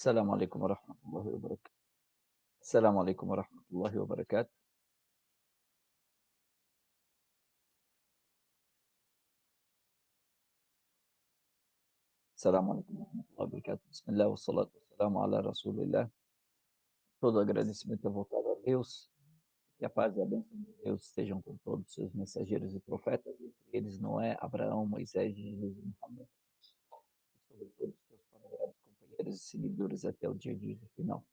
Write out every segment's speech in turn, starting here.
السلام عليكم ورحمة الله وبركاته. السلام عليكم ورحمة الله وبركاته. السلام عليكم ورحمة الله وبركاto. Bismillah, wassalatu wassalamu ala Rasulillah. Todo agradecimento é voltado a Deus. Que a paz e a bênção de Deus estejam com todos os seus mensageiros e profetas, entre eles Noé, Abraão, Moisés, Jesus e Muhammad, e sobre todos os seus familiares, companheiros e seguidores até o dia de hoje final.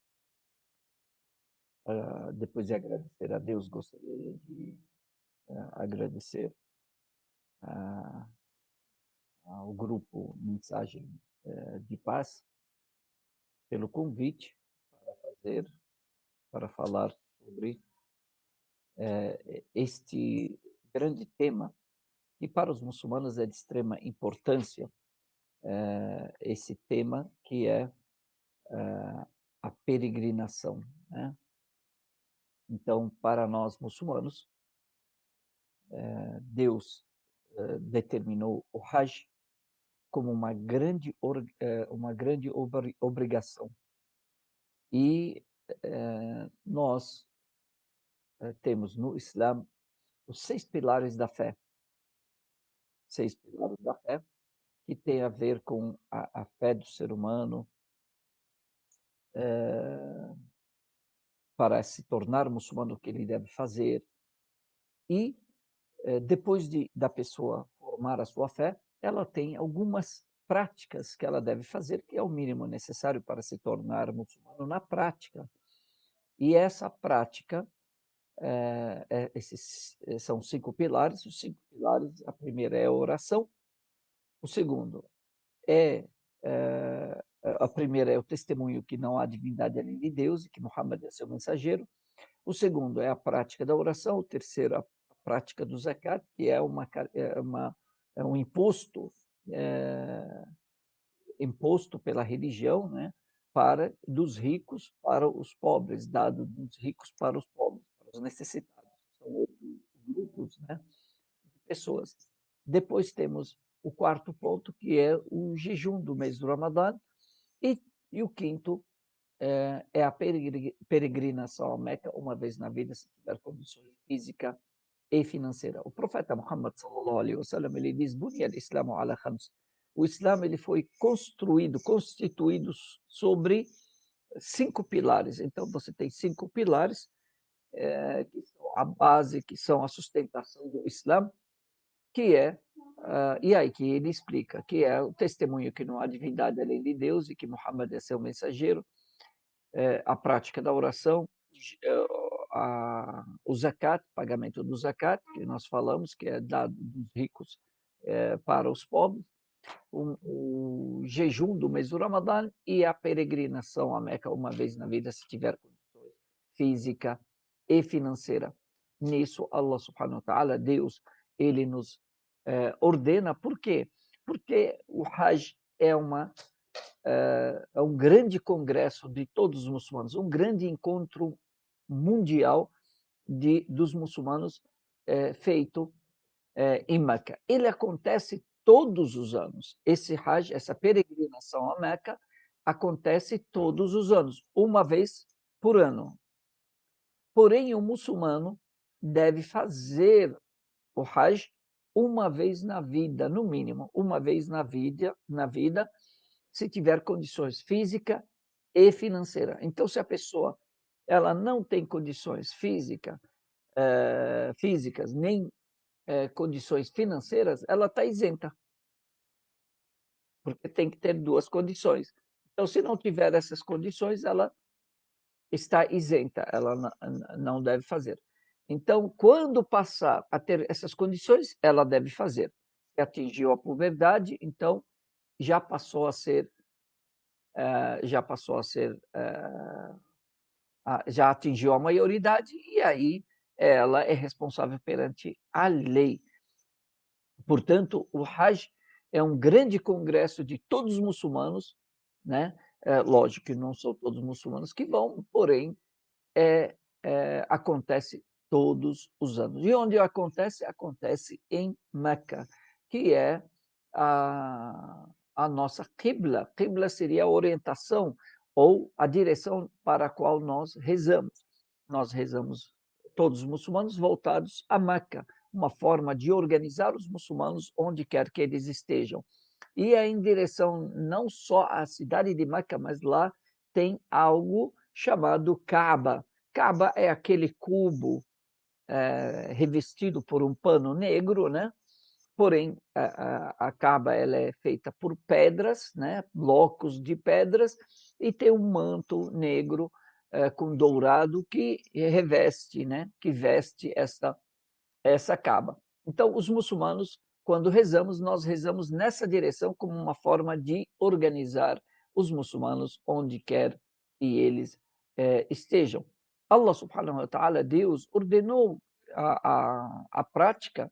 Depois de agradecer a Deus, gostaria de agradecer a ao grupo Mensagem de Paz pelo convite para para falar sobre este grande tema que para os muçulmanos é de extrema importância, esse tema que é a peregrinação, né? Então, para nós muçulmanos, Deus determinou o Hajj como uma grande obrigação. E nós temos no Islã os 6 pilares da fé. 6 pilares da fé, que tem a ver com a fé do ser humano, para se tornar muçulmano, o que ele deve fazer. E, depois da pessoa formar a sua fé, ela tem algumas práticas que ela deve fazer, que é o mínimo necessário para se tornar muçulmano na prática. E essa prática, esses são 5 pilares. Os 5 pilares, a primeira é a oração, o segundo é a primeira é o testemunho que não há divindade além de Deus e que Muhammad é seu mensageiro. O segundo é a prática da oração. O terceiro, a prática do zakat, que é um imposto, imposto pela religião, né, dos ricos para os pobres, dado dos ricos para os pobres, para os necessitados. São 8 grupos, né, de pessoas. Depois temos o quarto ponto, que é o jejum do mês do Ramadã, e o quinto é a peregrinação ao Meca uma vez na vida, se tiver condições física e financeira. O profeta Muhammad sallallahu alaihi wasallam, ele diz: "Bunya al-Islamu ala khams". O Islã ele foi constituído sobre 5 pilares. Então você tem 5 pilares que são a base, que são a sustentação do Islã, que é e aí que ele explica que é o testemunho que não há divindade além de Deus e que Muhammad é seu mensageiro, a prática da oração, o zakat, pagamento do zakat, que nós falamos, que é dado dos ricos para os pobres, o jejum do mês do Ramadã e a peregrinação à Meca uma vez na vida, se tiver condições física e financeira. Nisso, Allah subhanahu wa ta'ala, Deus, ele nos ordena. Por quê? Porque o Hajj é um grande congresso de todos os muçulmanos, um grande encontro mundial dos muçulmanos feito em Meca. Ele acontece todos os anos. Esse Hajj, essa peregrinação a Meca, acontece todos os anos, uma vez por ano. Porém, o muçulmano deve fazer o Hajj uma vez na vida, no mínimo, uma vez na vida, se tiver condições física e financeira. Então, se a pessoa ela não tem condições físicas nem condições financeiras, ela está isenta, porque tem que ter 2 condições. Então, se não tiver essas condições, ela está isenta, ela não deve fazer. Então, quando passar a ter essas condições, ela deve fazer. Se atingiu a puberdade, então já passou a ser já atingiu a maioridade, e aí ela é responsável perante a lei. Portanto, o Hajj é um grande congresso de todos os muçulmanos, né? Lógico que não são todos os muçulmanos que vão, porém acontece todos os anos. E onde acontece? Acontece em Meca, que é a nossa Qibla. Qibla seria a orientação, ou a direção para a qual nós rezamos. Nós rezamos, todos os muçulmanos, voltados a Meca, uma forma de organizar os muçulmanos onde quer que eles estejam. E é em direção não só à cidade de Meca, mas lá tem algo chamado Kaaba. Kaaba é aquele cubo revestido por um pano negro, né? Porém, a Kaaba ela é feita por pedras, né? Blocos de pedras, e tem um manto negro com dourado que reveste, né? Que veste essa Kaaba. Então, os muçulmanos, quando rezamos, nós rezamos nessa direção como uma forma de organizar os muçulmanos onde quer que eles estejam. Allah subhanahu wa ta'ala, Deus, ordenou a prática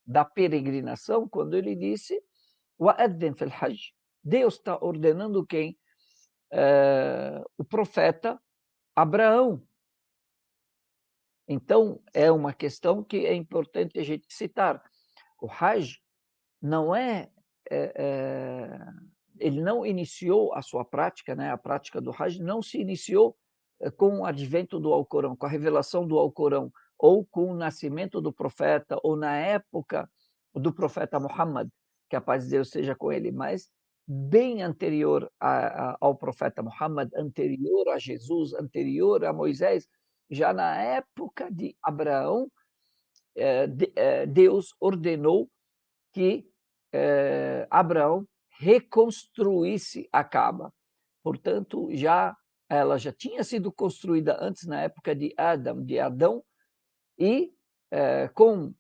da peregrinação quando ele disse وَأَذِّنْ فِي الْحَجِّ. Deus está ordenando quem? O profeta Abraão. Então, é uma questão que é importante a gente citar. O Hajj não ele não iniciou a sua prática, né? A prática do Hajj não se iniciou com o advento do Alcorão, com a revelação do Alcorão, ou com o nascimento do profeta, ou na época do profeta Muhammad, que a paz de Deus seja com ele, mas bem anterior ao profeta Muhammad, anterior a Jesus, anterior a Moisés, já na época de Abraão, Deus ordenou que Abraão reconstruísse a Kaaba. Portanto, ela já tinha sido construída antes, na época de Adão, e com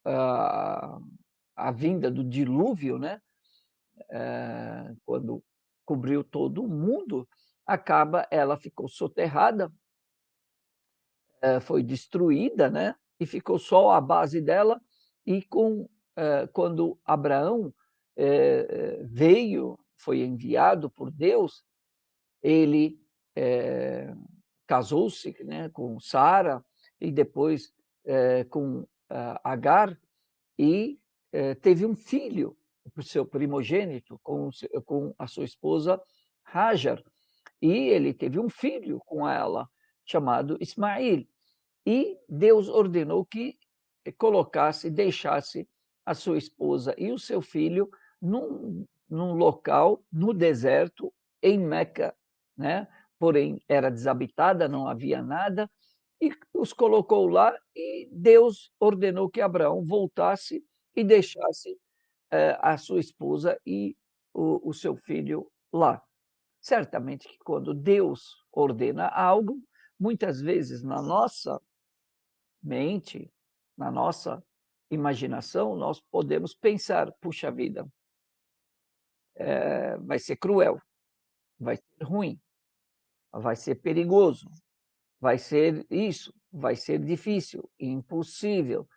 a vinda do dilúvio, né, quando cobriu todo o mundo, a Kaaba ela ficou soterrada, foi destruída, né, e ficou só a base dela, e quando Abraão veio, foi enviado por Deus, ele casou-se, né, com Sara e depois com Agar, e teve um filho, o seu primogênito, com a sua esposa Hajar. E ele teve um filho com ela, chamado Ismail. E Deus ordenou que deixasse a sua esposa e o seu filho num local, no deserto, em Meca, né? Porém, era desabitada, não havia nada, e os colocou lá, e Deus ordenou que Abraão voltasse e deixasse a sua esposa e o seu filho lá. Certamente que quando Deus ordena algo, muitas vezes na nossa mente, na nossa imaginação, nós podemos pensar, puxa vida, vai ser cruel, vai ser ruim, vai ser perigoso, vai ser isso, vai ser difícil, impossível.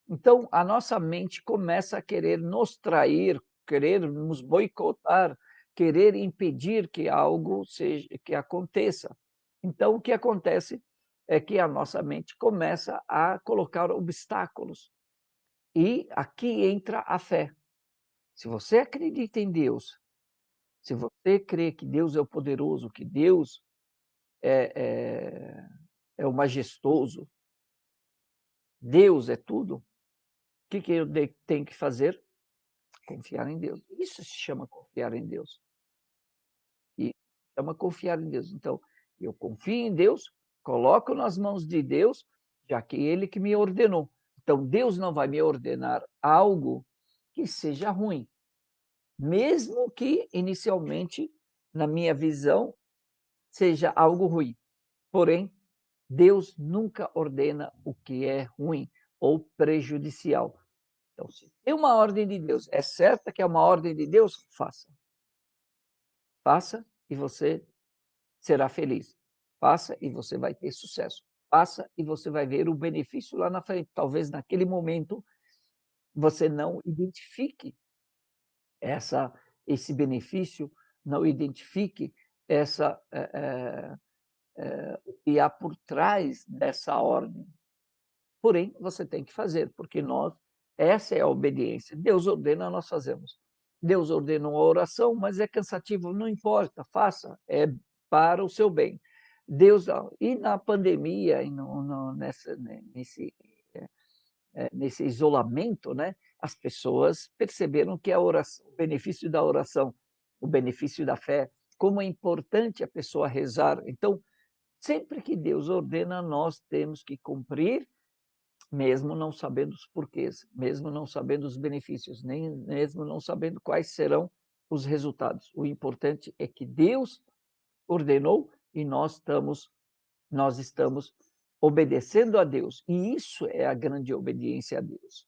Então, a nossa mente começa a querer nos trair, querer nos boicotar, querer impedir que algo que aconteça. Então, o que acontece é que a nossa mente começa a colocar obstáculos. E aqui entra a fé. Se você acredita em Deus, se você crê que Deus é o poderoso, que Deus é o majestoso, Deus é tudo, o que eu tenho que fazer? Confiar em Deus. Isso se chama confiar em Deus. E se chama confiar em Deus. Então, eu confio em Deus, coloco nas mãos de Deus, já que Ele que me ordenou. Então, Deus não vai me ordenar algo que seja ruim, mesmo que inicialmente, na minha visão, seja algo ruim. Porém, Deus nunca ordena o que é ruim ou prejudicial. Então, se tem uma ordem de Deus, é certa que é uma ordem de Deus, faça. Faça e você será feliz. Faça e você vai ter sucesso. Faça e você vai ver o benefício lá na frente. Talvez naquele momento você não identifique esse benefício, não identifique o que há por trás dessa ordem. Porém, você tem que fazer, porque essa é a obediência. Deus ordena, nós fazemos. Deus ordena uma oração, mas é cansativo, não importa, faça. para o seu bem. Deus, e na pandemia, e nesse isolamento, né, as pessoas perceberam que a oração, o benefício da oração, o benefício da fé, como é importante a pessoa rezar. Então, sempre que Deus ordena, nós temos que cumprir, mesmo não sabendo os porquês, mesmo não sabendo os benefícios, nem mesmo não sabendo quais serão os resultados. O importante é que Deus ordenou e nós estamos obedecendo a Deus. E isso é a grande obediência a Deus.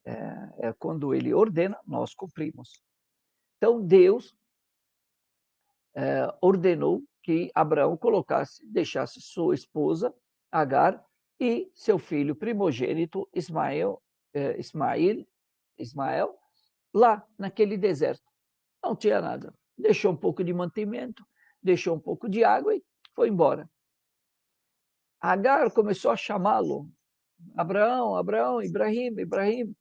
É quando ele ordena, nós cumprimos. Então, Deus ordenou que Abraão deixasse sua esposa, Agar, e seu filho primogênito, Ismael, lá naquele deserto. Não tinha nada. Deixou um pouco de mantimento, deixou um pouco de água e foi embora. Agar começou a chamá-lo. Abraão, Abraão, Ibrahim, Ibrahim.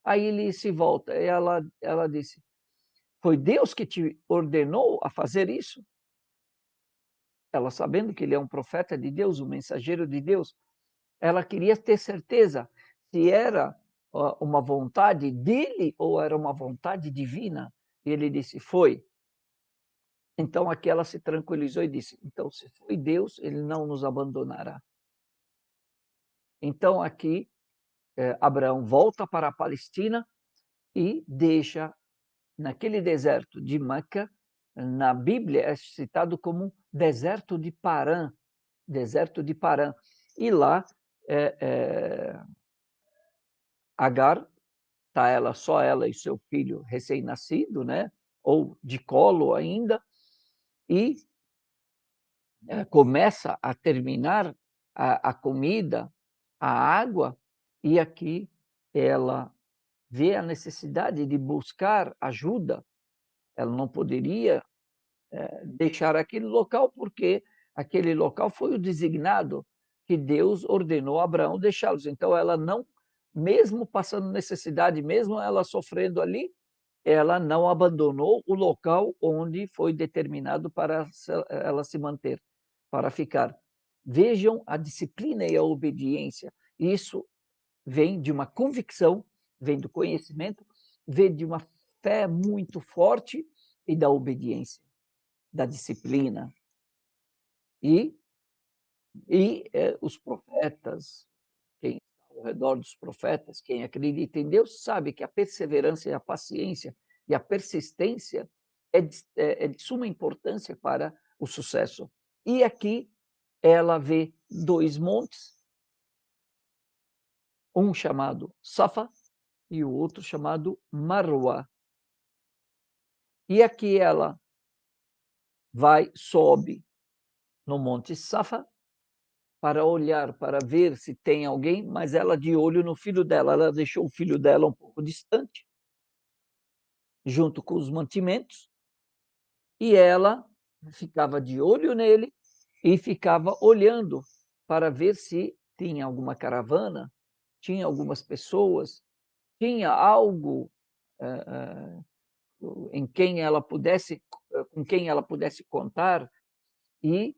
Aí ele se volta e ela disse, foi Deus que te ordenou a fazer isso? Ela, sabendo que ele é um profeta de Deus, um mensageiro de Deus, ela queria ter certeza se era uma vontade dele ou era uma vontade divina. E ele disse, foi. Então aqui ela se tranquilizou e disse, então se foi Deus, ele não nos abandonará. Então aqui Abraão volta para a Palestina e deixa naquele deserto de Meca, na Bíblia é citado como deserto de Parã, deserto de Parã. E lá Agar, tá só ela e seu filho recém-nascido, né? Ou de colo ainda, e começa a terminar a comida, a água, e aqui ela vê a necessidade de buscar ajuda. Ela não poderia deixar aquele local, porque aquele local foi o designado que Deus ordenou a Abraão deixá-los. Então, ela não, mesmo passando necessidade, mesmo ela sofrendo ali, ela não abandonou o local onde foi determinado para ela se manter, para ficar. Vejam a disciplina e a obediência. Isso vem de uma convicção, vem do conhecimento, vem de uma fé muito forte e da obediência, da disciplina. E os profetas, quem está ao redor dos profetas, quem acredita em Deus, sabe que a perseverança e a paciência e a persistência é de suma importância para o sucesso. E aqui ela vê dois montes, um chamado Safa e o outro chamado Marwa. E aqui ela sobe no monte Safa para olhar, para ver se tem alguém, mas ela de olho no filho dela. Ela deixou o filho dela um pouco distante, junto com os mantimentos, e ela ficava de olho nele e ficava olhando para ver se tinha alguma caravana, tinha algumas pessoas, tinha algo em quem ela pudesse, com quem ela pudesse contar, e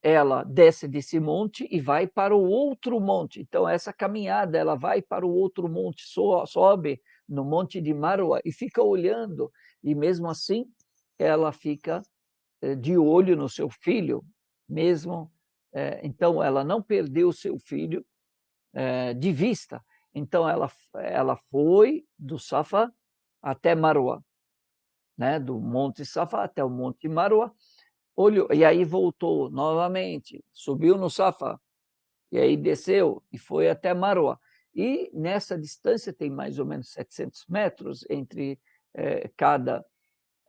ela desce desse monte e vai para o outro monte. Então, essa caminhada, ela vai para o outro monte, sobe no monte de Marwa e fica olhando, e mesmo assim, ela fica de olho no seu filho, mesmo. Então, ela não perdeu o seu filho de vista. Então, ela foi do Safa até Marwa, né? Do Monte Safa até o Monte Marwa, olhou, e aí voltou novamente, subiu no Safa, e aí desceu e foi até Marwa. E nessa distância tem mais ou menos 700 metros eh, cada,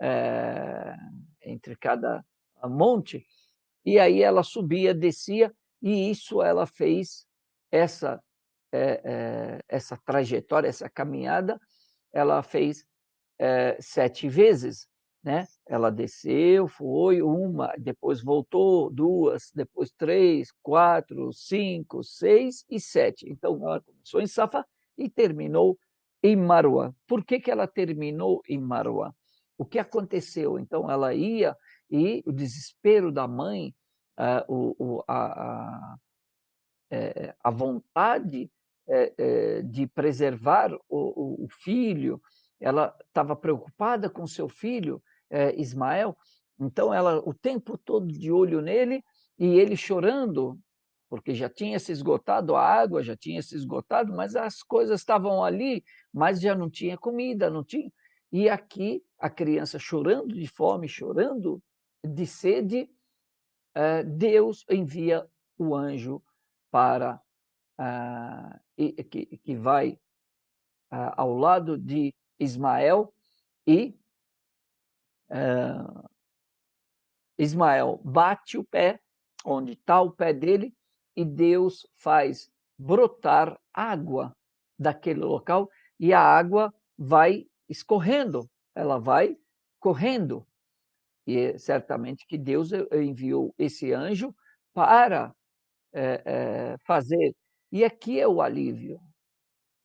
eh, entre cada monte, e aí ela subia, descia, e isso ela fez, essa, essa trajetória, essa caminhada, ela fez 7 vezes, né? Ela desceu, foi uma, depois voltou, duas, depois 3, 4, 5, 6 e 7. Então, ela começou em Safa e terminou em Marwa. Por que ela terminou em Marwa? o que aconteceu? Então, ela ia e o desespero da mãe, a vontade de preservar o filho, ela estava preocupada com seu filho, Ismael, então ela o tempo todo de olho nele e ele chorando, porque já tinha se esgotado a água, já tinha se esgotado, mas as coisas estavam ali, mas já não tinha comida, não tinha. E aqui a criança chorando de fome, chorando de sede, Deus envia o anjo para que vai ao lado de Ismael e Ismael bate o pé onde está o pé dele e Deus faz brotar água daquele local e a água vai escorrendo, ela vai correndo. E certamente que Deus enviou esse anjo para fazer. E aqui é o alívio,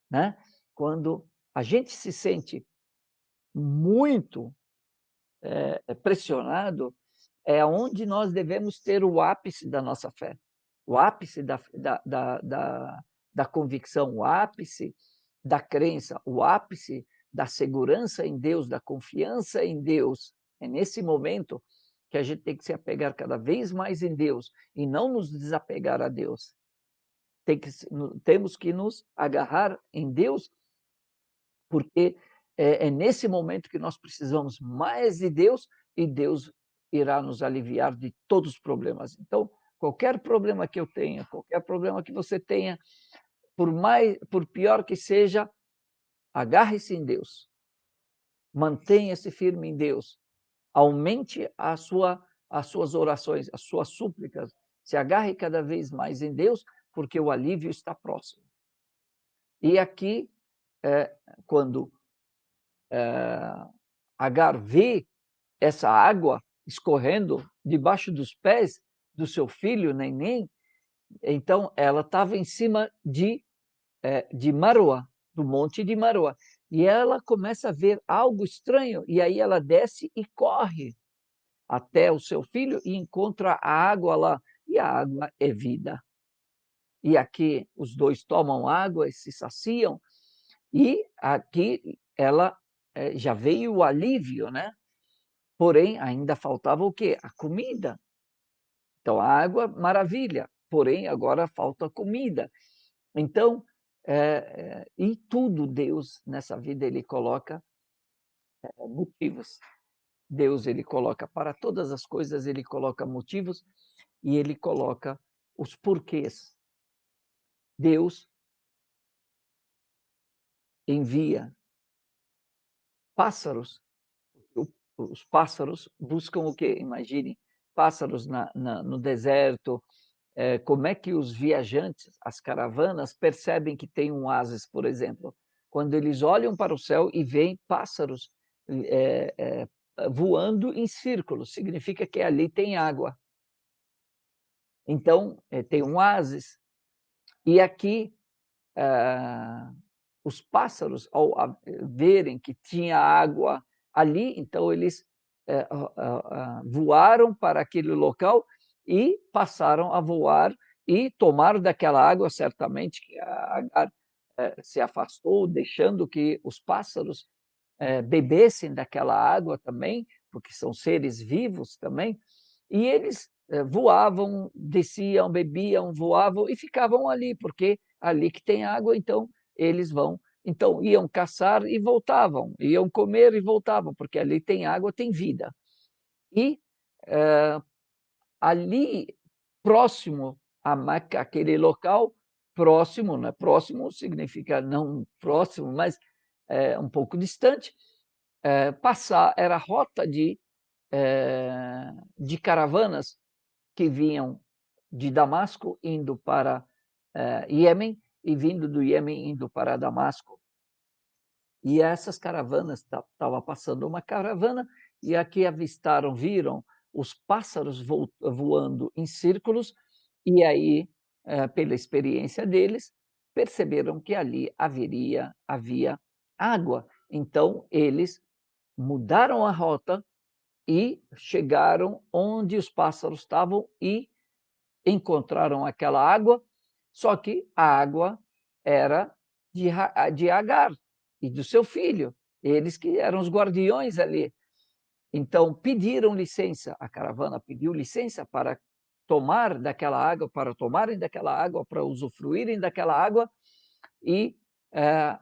né? Quando a gente se sente muito pressionado, é onde nós devemos ter o ápice da nossa fé, o ápice da convicção, o ápice da crença, o ápice da segurança em Deus, da confiança em Deus. É nesse momento que a gente tem que se apegar cada vez mais em Deus e não nos desapegar a Deus. Temos que nos agarrar em Deus, porque é nesse momento que nós precisamos mais de Deus e Deus irá nos aliviar de todos os problemas. Então, qualquer problema que eu tenha, qualquer problema que você tenha, por pior que seja, agarre-se em Deus, mantenha-se firme em Deus, aumente as suas orações, as suas súplicas, se agarre cada vez mais em Deus, porque o alívio está próximo. E aqui, quando Agar vê essa água escorrendo debaixo dos pés do seu filho, Neném, então ela estava em cima de Maroa, do monte de Maroa. E ela começa a ver algo estranho, e aí ela desce e corre até o seu filho e encontra a água lá. E a água é vida. E aqui os dois tomam água e se saciam, e aqui ela já veio o alívio, né? Porém, ainda faltava o quê? A comida. Então, a água, maravilha, porém, agora falta comida. Então, e tudo Deus, nessa vida, Ele coloca motivos. Deus, Ele coloca para todas as coisas, Ele coloca motivos e Ele coloca os porquês. Deus envia pássaros. Os pássaros buscam o quê? Imagine, pássaros no deserto. Como é que os viajantes, as caravanas, percebem que tem um oásis, por exemplo? Quando eles olham para o céu e veem pássaros voando em círculos, significa que ali tem água. Então, tem um oásis. E aqui, os pássaros, ao verem que tinha água ali, então eles voaram para aquele local e passaram a voar e tomaram daquela água, certamente que a Agar se afastou, deixando que os pássaros bebessem daquela água também, porque são seres vivos também, e eles voavam, desciam, bebiam, voavam e ficavam ali, porque ali que tem água, então eles vão. Então, iam caçar e voltavam, iam comer e voltavam, porque ali tem água, tem vida. E ali, próximo àquele local, próximo, né? Próximo significa não próximo, mas um pouco distante, era a rota de caravanas que vinham de Damasco indo para Iêmen e vindo do Iêmen indo para Damasco. E essas caravanas, estava passando uma caravana e aqui avistaram, viram os pássaros voando em círculos e aí, pela experiência deles, perceberam que ali havia água. Então, eles mudaram a rota e chegaram onde os pássaros estavam e encontraram aquela água, só que a água era de Agar e do seu filho, eles que eram os guardiões ali. Então pediram licença, a caravana pediu licença para tomar daquela água, para tomarem daquela água, para usufruírem daquela água, e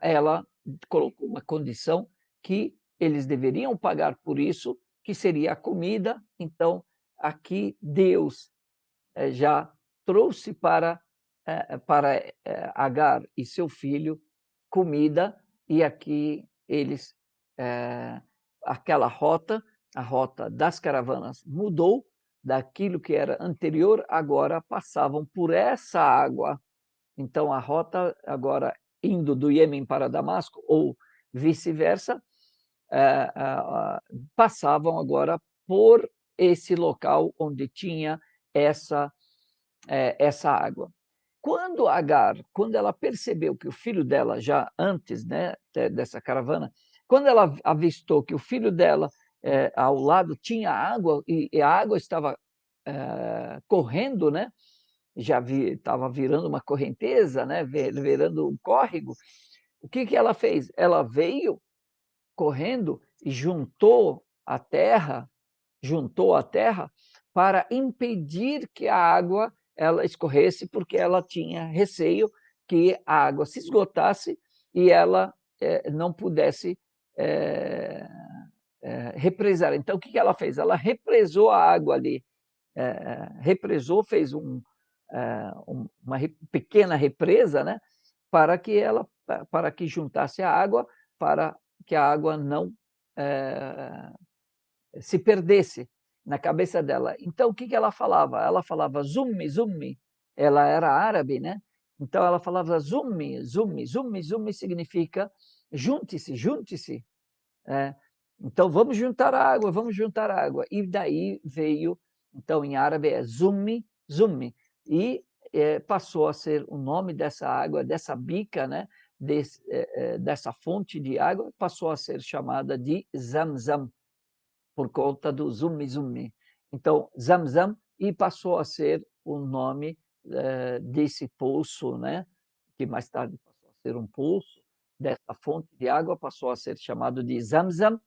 ela colocou uma condição que eles deveriam pagar por isso, que seria a comida. Então, aqui Deus já trouxe para Agar e seu filho comida, e aqui eles, aquela rota, a rota das caravanas mudou daquilo que era anterior, agora passavam por essa água. Então, a rota agora indo do Iêmen para Damasco, ou vice-versa, passavam agora por esse local onde tinha essa água. Quando Agar, quando ela percebeu que o filho dela, já antes, né, dessa caravana, quando ela avistou que o filho dela ao lado tinha água, e a água estava correndo, né, já estava virando uma correnteza, né, virando um córrego, o que, que ela fez? Ela veio correndo e juntou a terra para impedir que a água ela escorresse, porque ela tinha receio que a água se esgotasse e ela não pudesse represar. Então, o que ela fez? Ela represou a água ali, represou, fez uma pequena represa, né, para que juntasse a água, para que a água não se perdesse na cabeça dela. Então, o que ela falava? Ela falava zummi, zummi. Ela era árabe, né? Então, ela falava zummi, zummi. Zummi, zummi significa junte-se, junte-se. Então, vamos juntar água, vamos juntar água. E daí veio, então, em árabe é zummi, zummi. E passou a ser o nome dessa água, dessa bica, né? Dessa fonte de água, passou a ser chamada de Zamzam, por conta do Zummi Zummi. Então, Zamzam, e passou a ser o nome desse poço, né? Que mais tarde passou a ser um poço, dessa fonte de água, passou a ser chamado de Zamzam,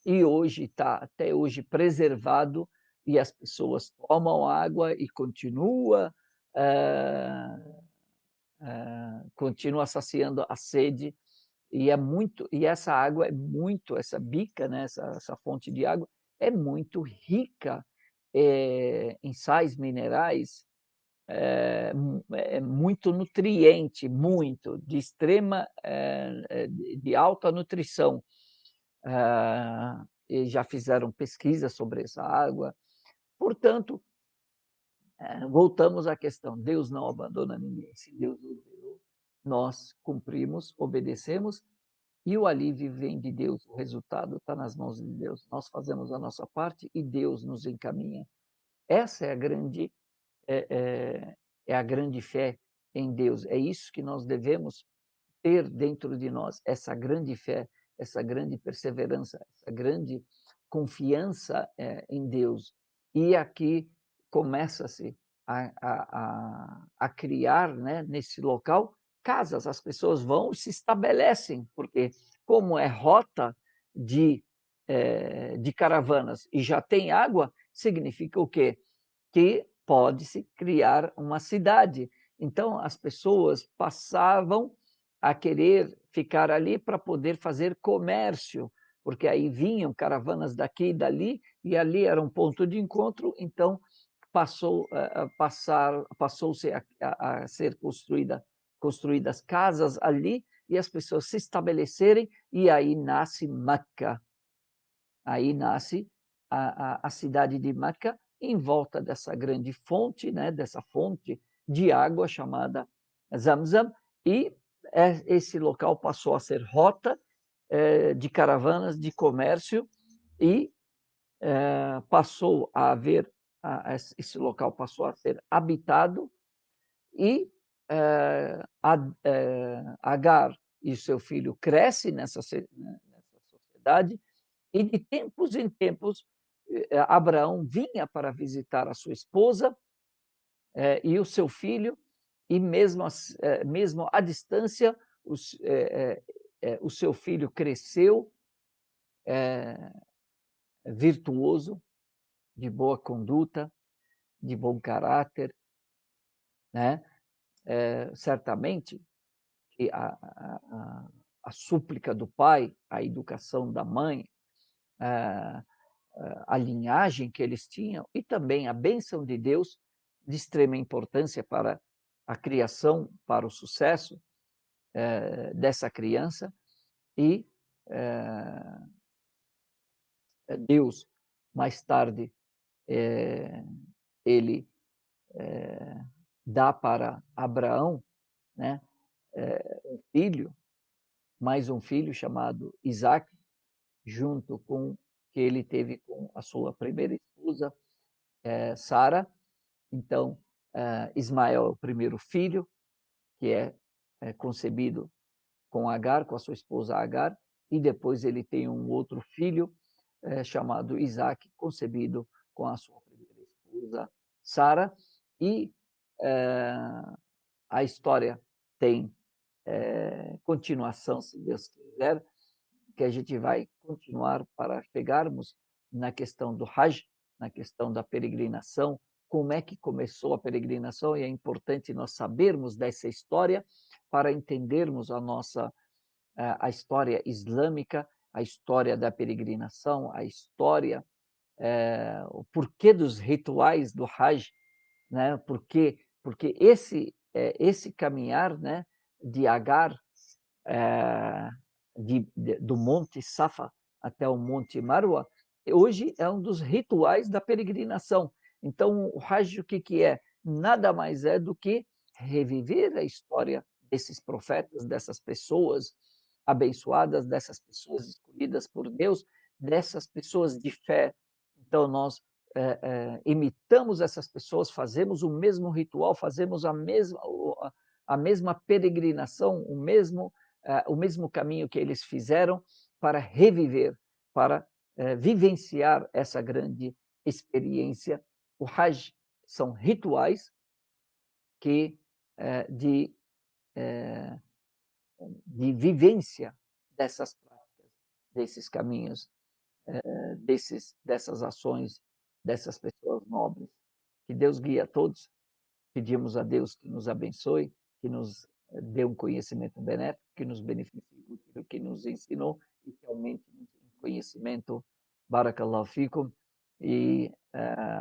e hoje está até hoje preservado, e as pessoas tomam água e continua saciando a sede, e essa água é muito, essa bica, né, essa fonte de água é muito rica em sais minerais, muito nutriente, muito, de extrema, de alta nutrição. E já fizeram pesquisa sobre essa água. Portanto, voltamos à questão, Deus não abandona ninguém. Se Deus ordenou, nós cumprimos, obedecemos, e o alívio vem de Deus, o resultado está nas mãos de Deus. Nós fazemos a nossa parte e Deus nos encaminha. Essa é a grande fé em Deus. É isso que nós devemos ter dentro de nós, essa grande fé, essa grande perseverança, essa grande confiança em Deus. E aqui começa-se a criar, né, nesse local, casas. As pessoas vão e se estabelecem, porque como é rota de caravanas e já tem água, significa o quê? Que pode-se criar uma cidade. Então, as pessoas passavam a querer ficar ali para poder fazer comércio, porque aí vinham caravanas daqui e dali, e ali era um ponto de encontro, então passou-se a ser construídas casas ali, e as pessoas se estabelecerem, e aí nasce Meca. Aí nasce a cidade de Meca, em volta dessa grande fonte, né, dessa fonte de água chamada Zamzam, e esse local passou a ser rota de caravanas de comércio, e passou a haver, esse local passou a ser habitado, e Agar e seu filho crescem nessa sociedade, E de tempos em tempos, Abraão vinha para visitar a sua esposa e o seu filho, e mesmo à distância, o seu filho cresceu virtuoso, de boa conduta, de bom caráter, né? Certamente que a súplica do pai, a educação da mãe, a linhagem que eles tinham e também a bênção de Deus, de extrema importância para a criação, para o sucesso dessa criança, e Deus, mais tarde, ele dá para Abraão, né, um filho, mais um filho chamado Isaac, junto com que ele teve com a sua primeira esposa, Sara. Então, Ismael é o primeiro filho, que é concebido com Agar, com a sua esposa Agar, e depois ele tem um outro filho chamado Isaac, concebido com a sua primeira esposa Sara, e a história tem continuação, se Deus quiser, que a gente vai continuar para chegarmos na questão do Hajj, na questão da peregrinação, como é que começou a peregrinação, e é importante nós sabermos dessa história para entendermos a história islâmica, a história da peregrinação, a história, o porquê dos rituais do Hajj, né? Porque esse caminhar, né, de Agar, do Monte Safa até o Monte Marwa, hoje é um dos rituais da peregrinação. Então, o Hajj, o que é? Nada mais é do que reviver a história desses profetas, dessas pessoas abençoadas, dessas pessoas escolhidas por Deus, dessas pessoas de fé. Então, nós imitamos essas pessoas, fazemos o mesmo ritual, fazemos a mesma peregrinação, o mesmo caminho que eles fizeram para reviver, para vivenciar essa grande experiência. O Hajj são rituais que de vivência dessas práticas, desses caminhos, dessas ações, dessas pessoas nobres. Que Deus guie a todos. Pedimos a Deus que nos abençoe, que nos dê um conhecimento benéfico, que nos beneficie do que nos ensinou e que aumente o conhecimento. Barakallahu fikum. E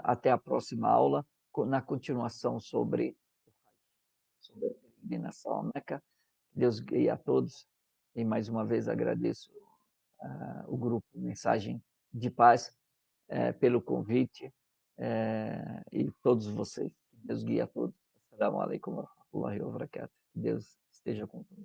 até a próxima aula, na continuação sobre a peregrinação à Meca. Deus guie a todos. E mais uma vez agradeço o grupo Mensagem de Paz pelo convite e todos vocês. Deus guie a todos. Assalamu alaikum wa rahmatullahi wa barakatuh. Que Deus esteja com todos.